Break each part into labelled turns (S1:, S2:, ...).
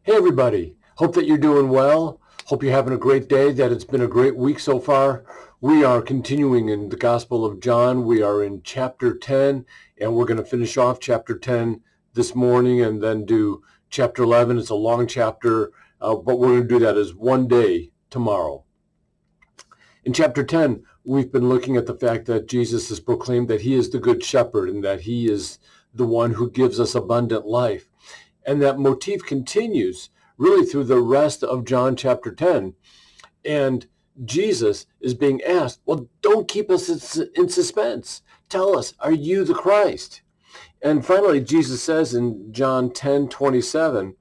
S1: Hey everybody, hope that you're doing well. Hope you're having a great day, that it's been a great week so far. We are continuing in the Gospel of John. We are in chapter 10, and we're going to finish off chapter 10 this morning and then do chapter 11. It's a long chapter, but we're going to do that as one day tomorrow. In chapter 10, we've been looking at the fact that Jesus has proclaimed that he is the good shepherd and that he is the one who gives us abundant life. And that motif continues really through the rest of John chapter 10. And Jesus is being asked, well, don't keep us in suspense. Tell us, are you the Christ? And finally, Jesus says in John 10:27,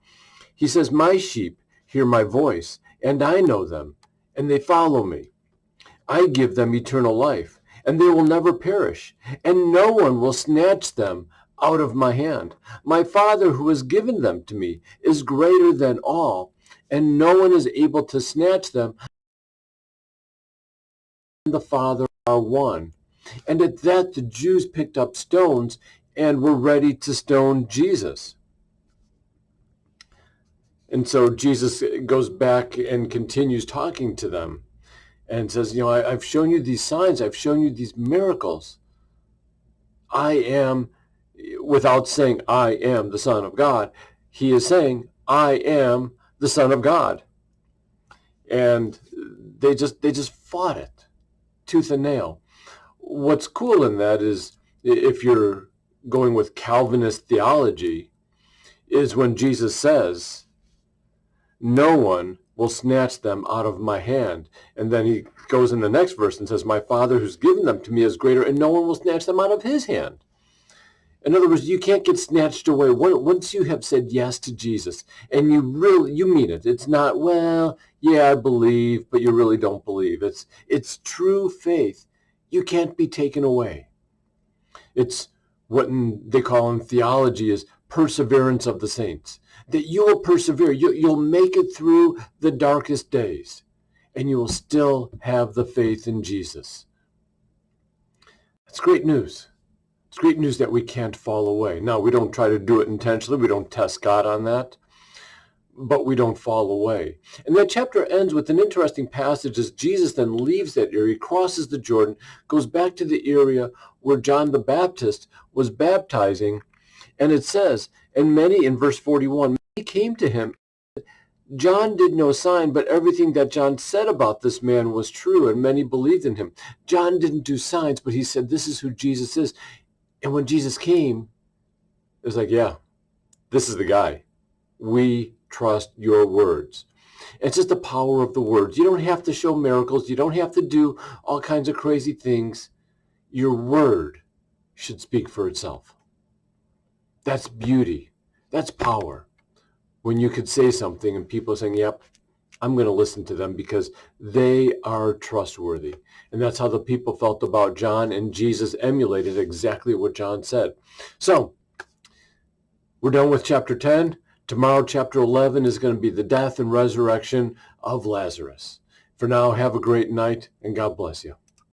S1: he says, my sheep hear my voice, and I know them, and they follow me. I give them eternal life, and they will never perish, and no one will snatch them out of my hand. My Father who has given them to me is greater than all, and no one is able to snatch them. The Father are one. And at that, the Jews picked up stones and were ready to stone Jesus. And so Jesus goes back and continues talking to them and says, I've shown you these signs. I've shown you these miracles. I am, without saying I am the Son of God, he is saying I am the Son of God. And they just fought it tooth and nail. What's cool in that is, if you're going with Calvinist theology, is when Jesus says, no one will snatch them out of my hand. And then he goes in the next verse and says, my Father who's given them to me is greater, and no one will snatch them out of his hand. In other words, you can't get snatched away. Once you have said yes to Jesus, and you mean it. It's not, well, yeah, I believe, but you really don't believe. It's true faith. You can't be taken away. It's what they call in theology is perseverance of the saints. That you will persevere. You'll make it through the darkest days, and you will still have the faith in Jesus. That's great news. It's great news that we can't fall away. Now, we don't try to do it intentionally. We don't test God on that, but we don't fall away. And that chapter ends with an interesting passage as Jesus then leaves that area, crosses the Jordan, goes back to the area where John the Baptist was baptizing. And it says, and many, in verse 41, many came to him. John did no sign, but everything that John said about this man was true, and many believed in him. John didn't do signs, but he said, this is who Jesus is. And when Jesus came, it was like, yeah, this is the guy. We trust your words. It's just the power of the words. You don't have to show miracles. You don't have to do all kinds of crazy things. Your word should speak for itself. That's beauty. That's power. When you could say something and people are saying, yep, I'm going to listen to them because they are trustworthy. And that's how the people felt about John, and Jesus emulated exactly what John said. So we're done with chapter 10. Tomorrow, chapter 11 is going to be the death and resurrection of Lazarus. For now, have a great night, and God bless you.